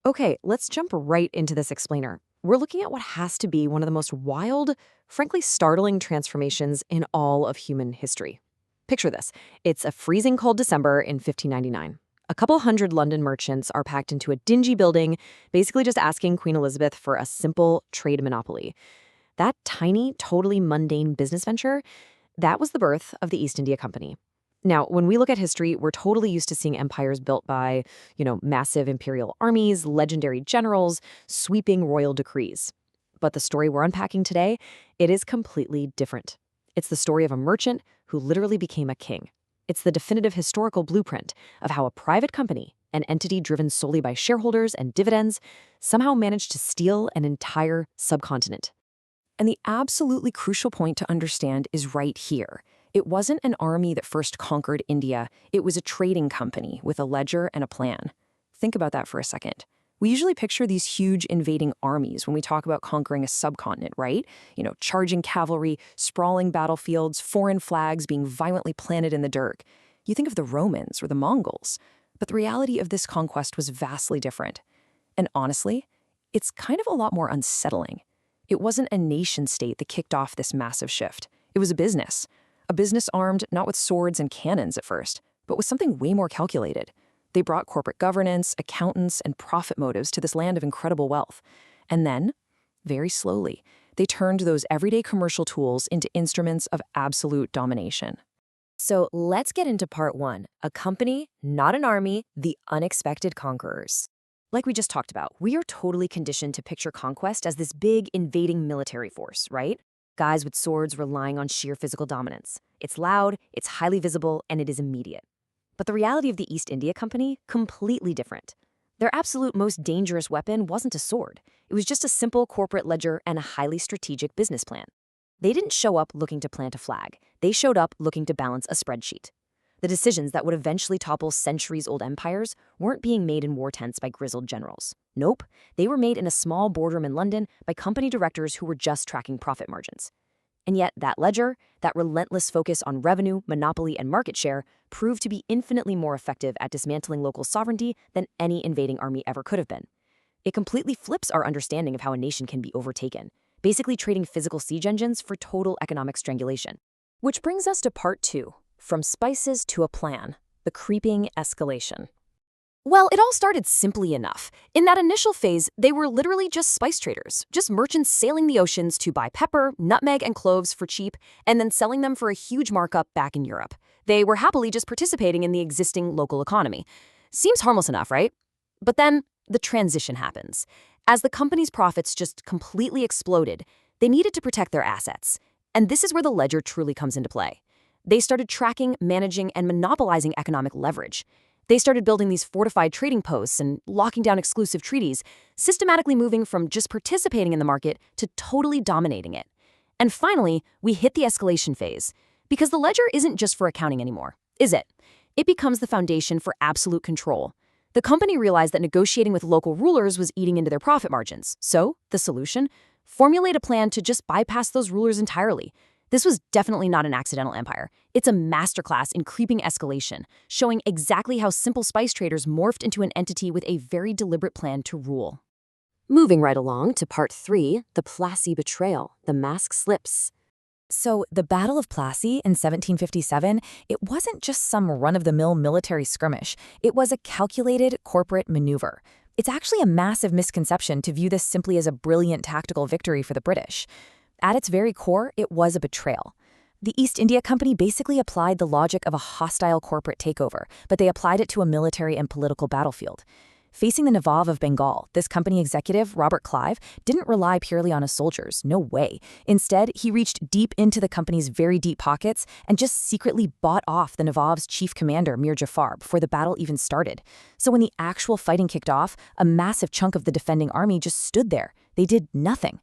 Okay, let's jump right into this explainer. We're looking at what has to be one of the most wild, frankly startling transformations in all of human history. Picture this. It's a freezing cold December in 1599. A couple hundred London merchants are packed into a dingy building, basically just asking Queen Elizabeth for a simple trade monopoly. That tiny, totally mundane business venture, that was the birth of the East India Company. Now, when we look at history, we're totally used to seeing empires built by, massive imperial armies, legendary generals, sweeping royal decrees. But the story we're unpacking today, it is completely different. It's the story of a merchant who literally became a king. It's the definitive historical blueprint of how a private company, an entity driven solely by shareholders and dividends, somehow managed to steal an entire subcontinent. And the absolutely crucial point to understand is right here. It wasn't an army that first conquered India. It was a trading company with a ledger and a plan. Think about that for a second. We usually picture these huge invading armies when we talk about conquering a subcontinent, right? Charging cavalry, sprawling battlefields, foreign flags being violently planted in the dirt. You think of the Romans or the Mongols. But the reality of this conquest was vastly different. And honestly, it's kind of a lot more unsettling. It wasn't a nation-state that kicked off this massive shift. It was a business. A business armed not with swords and cannons at first, but with something way more calculated. They brought corporate governance, accountants, and profit motives to this land of incredible wealth. And then, very slowly, they turned those everyday commercial tools into instruments of absolute domination. So let's get into part one, a company, not an army, the unexpected conquerors. Like we just talked about, we are totally conditioned to picture conquest as this big invading military force, right? Guys with swords relying on sheer physical dominance. It's loud, it's highly visible, and it is immediate. But the reality of the East India Company, completely different. Their absolute most dangerous weapon wasn't a sword. It was just a simple corporate ledger and a highly strategic business plan. They didn't show up looking to plant a flag. They showed up looking to balance a spreadsheet. The decisions that would eventually topple centuries-old empires weren't being made in war tents by grizzled generals. Nope, they were made in a small boardroom in London by company directors who were just tracking profit margins. And yet, that ledger, that relentless focus on revenue, monopoly, and market share, proved to be infinitely more effective at dismantling local sovereignty than any invading army ever could have been. It completely flips our understanding of how a nation can be overtaken, basically trading physical siege engines for total economic strangulation. Which brings us to part two. From spices to a plan, the creeping escalation. Well, it all started simply enough. In that initial phase, they were literally just spice traders, just merchants sailing the oceans to buy pepper, nutmeg, and cloves for cheap, and then selling them for a huge markup back in Europe. They were happily just participating in the existing local economy. Seems harmless enough, right? But then the transition happens. As the company's profits just completely exploded, they needed to protect their assets. And this is where the ledger truly comes into play. They started tracking, managing, and monopolizing economic leverage. They started building these fortified trading posts and locking down exclusive treaties, systematically moving from just participating in the market to totally dominating it. And finally, we hit the escalation phase. Because the ledger isn't just for accounting anymore, is it? It becomes the foundation for absolute control. The company realized that negotiating with local rulers was eating into their profit margins. So, the solution? Formulate a plan to just bypass those rulers entirely. This was definitely not an accidental empire. It's a masterclass in creeping escalation, showing exactly how simple spice traders morphed into an entity with a very deliberate plan to rule. Moving right along to part 3, the Plassey betrayal, the mask slips. So the Battle of Plassey in 1757, it wasn't just some run-of-the-mill military skirmish. It was a calculated corporate maneuver. It's actually a massive misconception to view this simply as a brilliant tactical victory for the British. At its very core, it was a betrayal. The East India Company basically applied the logic of a hostile corporate takeover, but they applied it to a military and political battlefield. Facing the Nawab of Bengal, this company executive, Robert Clive, didn't rely purely on his soldiers, no way. Instead, he reached deep into the company's very deep pockets and just secretly bought off the Nawab's chief commander, Mir Jafar, before the battle even started. So when the actual fighting kicked off, a massive chunk of the defending army just stood there. They did nothing.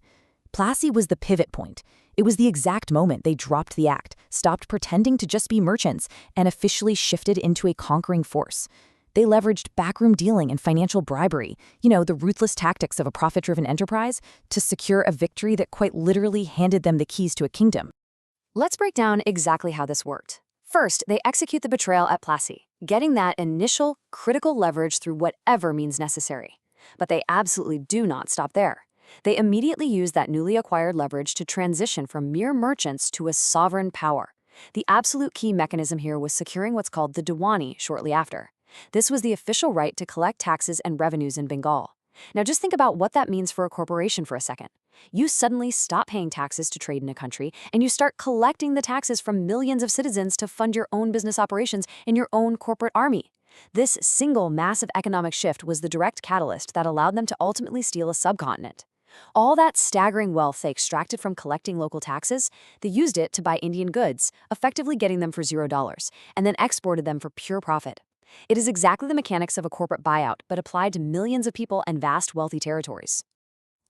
Plassey was the pivot point. It was the exact moment they dropped the act, stopped pretending to just be merchants, and officially shifted into a conquering force. They leveraged backroom dealing and financial bribery, the ruthless tactics of a profit-driven enterprise, to secure a victory that quite literally handed them the keys to a kingdom. Let's break down exactly how this worked. First, they execute the betrayal at Plassey, getting that initial, critical leverage through whatever means necessary. But they absolutely do not stop there. They immediately use that newly acquired leverage to transition from mere merchants to a sovereign power. The absolute key mechanism here was securing what's called the Diwani shortly after. This was the official right to collect taxes and revenues in Bengal. Now just think about what that means for a corporation for a second. You suddenly stop paying taxes to trade in a country, and you start collecting the taxes from millions of citizens to fund your own business operations and your own corporate army. This single massive economic shift was the direct catalyst that allowed them to ultimately steal a subcontinent. All that staggering wealth they extracted from collecting local taxes, they used it to buy Indian goods, effectively getting them for $0, and then exported them for pure profit. It is exactly the mechanics of a corporate buyout, but applied to millions of people and vast wealthy territories.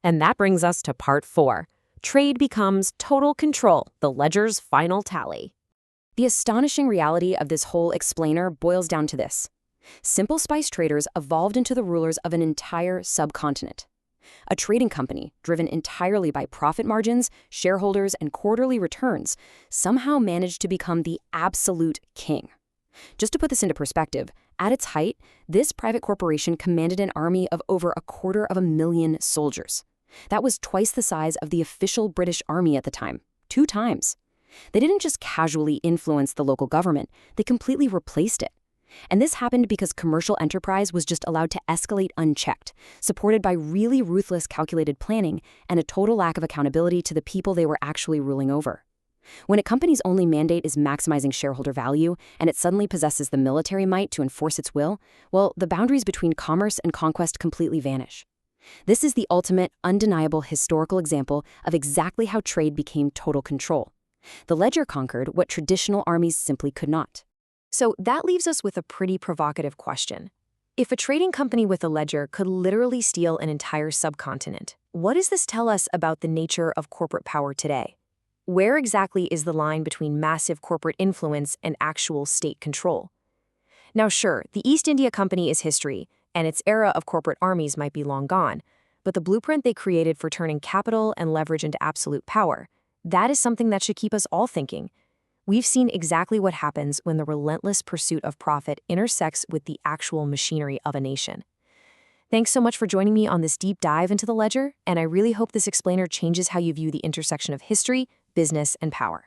And that brings us to part 4. Trade becomes total control, the ledger's final tally. The astonishing reality of this whole explainer boils down to this. Simple spice traders evolved into the rulers of an entire subcontinent. A trading company, driven entirely by profit margins, shareholders, and quarterly returns, somehow managed to become the absolute king. Just to put this into perspective, at its height, this private corporation commanded an army of over 250,000 soldiers. That was twice the size of the official British army at the time, 2 times. They didn't just casually influence the local government, they completely replaced it. And this happened because commercial enterprise was just allowed to escalate unchecked, supported by really ruthless calculated planning and a total lack of accountability to the people they were actually ruling over. When a company's only mandate is maximizing shareholder value, and it suddenly possesses the military might to enforce its will, well, the boundaries between commerce and conquest completely vanish. This is the ultimate, undeniable historical example of exactly how trade became total control. The ledger conquered what traditional armies simply could not. So that leaves us with a pretty provocative question. If a trading company with a ledger could literally steal an entire subcontinent, what does this tell us about the nature of corporate power today? Where exactly is the line between massive corporate influence and actual state control? Now sure, the East India Company is history, and its era of corporate armies might be long gone, but the blueprint they created for turning capital and leverage into absolute power, that is something that should keep us all thinking. We've seen exactly what happens when the relentless pursuit of profit intersects with the actual machinery of a nation. Thanks so much for joining me on this deep dive into the ledger, and I really hope this explainer changes how you view the intersection of history, business, and power.